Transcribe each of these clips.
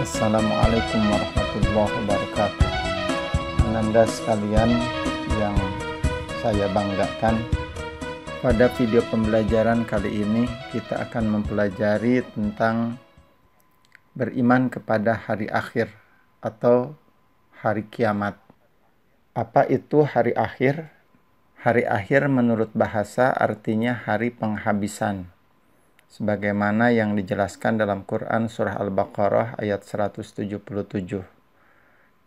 Assalamualaikum warahmatullahi wabarakatuh. Ananda sekalian yang saya banggakan, pada video pembelajaran kali ini kita akan mempelajari tentang beriman kepada hari akhir atau hari kiamat. Apa itu hari akhir? Hari akhir menurut bahasa artinya hari penghabisan, sebagaimana yang dijelaskan dalam Quran surah Al-Baqarah ayat 177.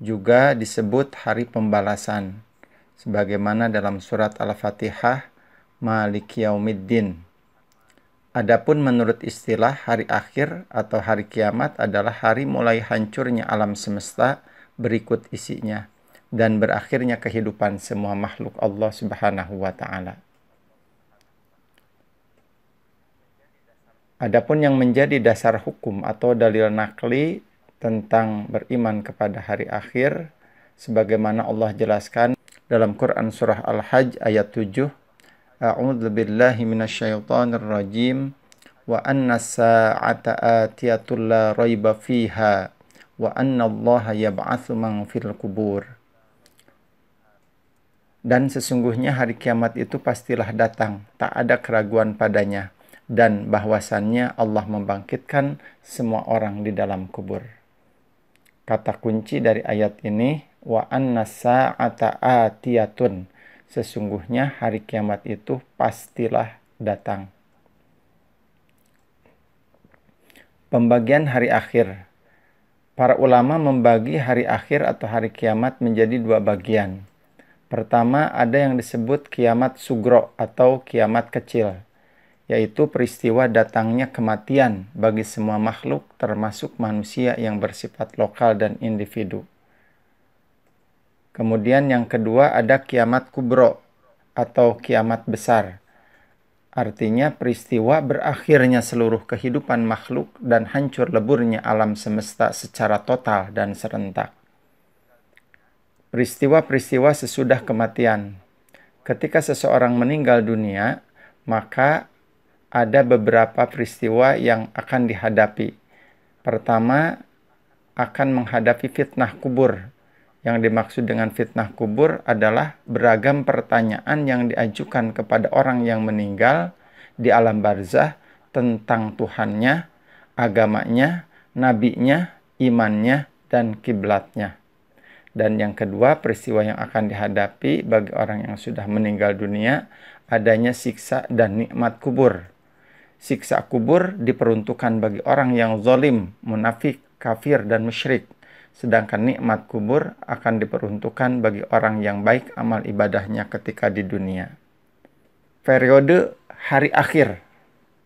Juga disebut hari pembalasan, sebagaimana dalam surat Al-Fatihah Maliki Yaumiddin. Adapun menurut istilah, hari akhir atau hari kiamat adalah hari mulai hancurnya alam semesta berikut isinya dan berakhirnya kehidupan semua makhluk Allah Subhanahu wa Ta'ala. Adapun yang menjadi dasar hukum atau dalil nakli tentang beriman kepada hari akhir, sebagaimana Allah jelaskan dalam Quran surah Al-Hajj ayat 7, A'udzu billahi minasyaitonir rajim wa anna as-sa'ata atiyatul la raiba fiha wa anna Allaha yab'atsu man fil qubur. Dan sesungguhnya hari kiamat itu pastilah datang, tak ada keraguan padanya, dan bahwasannya Allah membangkitkan semua orang di dalam kubur. Kata kunci dari ayat ini, wa anna sa'ata atiyatun. Sesungguhnya hari kiamat itu pastilah datang. Pembagian hari akhir. Para ulama membagi hari akhir atau hari kiamat menjadi dua bagian. Pertama, ada yang disebut kiamat sugro atau kiamat kecil, yaitu peristiwa datangnya kematian bagi semua makhluk termasuk manusia yang bersifat lokal dan individu. Kemudian yang kedua ada kiamat kubro atau kiamat besar. Artinya peristiwa berakhirnya seluruh kehidupan makhluk dan hancur leburnya alam semesta secara total dan serentak. Peristiwa-peristiwa sesudah kematian. Ketika seseorang meninggal dunia, maka ada beberapa peristiwa yang akan dihadapi. Pertama, akan menghadapi fitnah kubur. Yang dimaksud dengan fitnah kubur adalah beragam pertanyaan yang diajukan kepada orang yang meninggal di alam barzah tentang Tuhannya, agamanya, nabinya, imannya, dan kiblatnya. Dan yang kedua, peristiwa yang akan dihadapi bagi orang yang sudah meninggal dunia, adanya siksa dan nikmat kubur. Siksa kubur diperuntukkan bagi orang yang zalim, munafik, kafir, dan musyrik. Sedangkan nikmat kubur akan diperuntukkan bagi orang yang baik amal ibadahnya ketika di dunia. Periode hari akhir.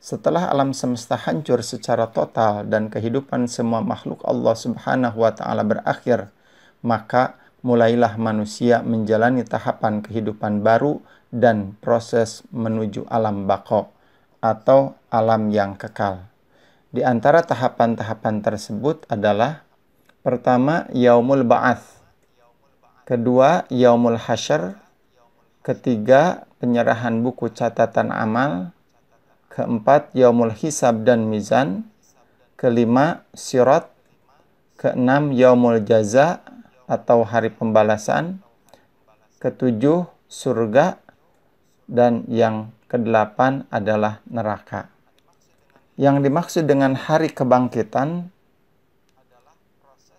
Setelah alam semesta hancur secara total dan kehidupan semua makhluk Allah Subhanahu wa Ta'ala berakhir, maka mulailah manusia menjalani tahapan kehidupan baru dan proses menuju alam baqo atau alam yang kekal. Di antara tahapan-tahapan tersebut adalah pertama, yaumul ba'ats. Kedua, yaumul hasyr. Ketiga, penyerahan buku catatan amal. Keempat, yaumul hisab dan mizan. Kelima, sirat. Keenam, yaumul jaza atau hari pembalasan. Ketujuh, surga. Dan yang kedelapan adalah neraka. Yang dimaksud dengan hari kebangkitan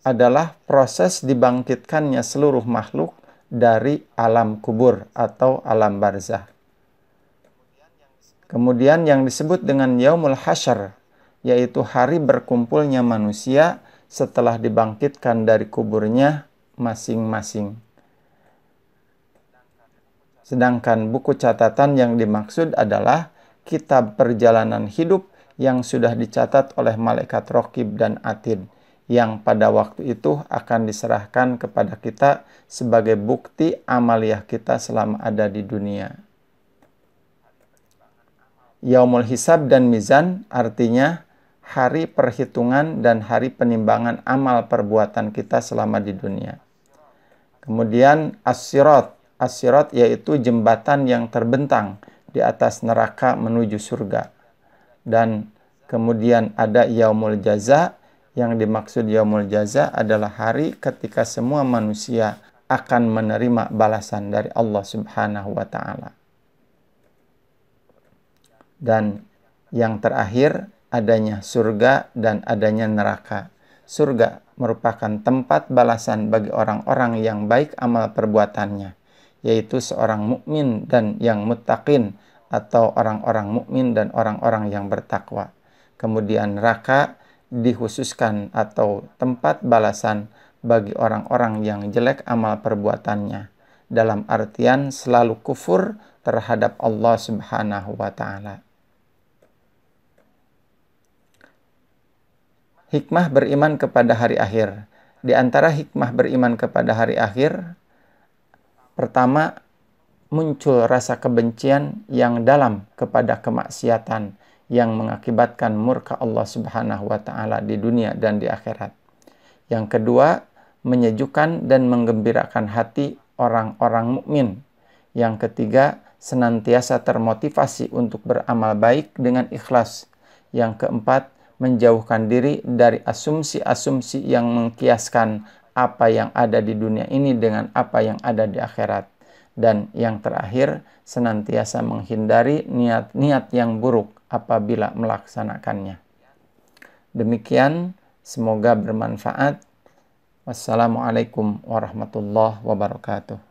adalah proses dibangkitkannya seluruh makhluk dari alam kubur atau alam barzah. Kemudian yang disebut dengan yaumul hasyr, yaitu hari berkumpulnya manusia setelah dibangkitkan dari kuburnya masing-masing. Sedangkan buku catatan yang dimaksud adalah kitab perjalanan hidup yang sudah dicatat oleh malaikat Raqib dan Atid, yang pada waktu itu akan diserahkan kepada kita sebagai bukti amaliyah kita selama ada di dunia. Yaumul hisab dan mizan artinya hari perhitungan dan hari penimbangan amal perbuatan kita selama di dunia. Kemudian as-sirat. As-sirat yaitu jembatan yang terbentang di atas neraka menuju surga. Dan kemudian ada yaumul jaza, Yang dimaksud yaumul jaza adalah hari ketika semua manusia akan menerima balasan dari Allah Subhanahu wa taala. Dan yang terakhir, adanya surga dan adanya neraka. Surga merupakan tempat balasan bagi orang-orang yang baik amal perbuatannya, yaitu seorang mukmin dan yang muttaqin, atau orang-orang mukmin dan orang-orang yang bertakwa. Kemudian neraka dikhususkan atau tempat balasan bagi orang-orang yang jelek amal perbuatannya, dalam artian selalu kufur terhadap Allah Subhanahu wa taala. Hikmah beriman kepada hari akhir. Di antara hikmah beriman kepada hari akhir, pertama, muncul rasa kebencian yang dalam kepada kemaksiatan yang mengakibatkan murka Allah Subhanahu wa taala di dunia dan di akhirat. Yang kedua, menyejukkan dan menggembirakan hati orang-orang mukmin. Yang ketiga, senantiasa termotivasi untuk beramal baik dengan ikhlas. Yang keempat, menjauhkan diri dari asumsi-asumsi yang mengkiaskan apa yang ada di dunia ini dengan apa yang ada di akhirat. Dan yang terakhir, senantiasa menghindari niat-niat yang buruk apabila melaksanakannya. Demikian, semoga bermanfaat. Wassalamualaikum warahmatullahi wabarakatuh.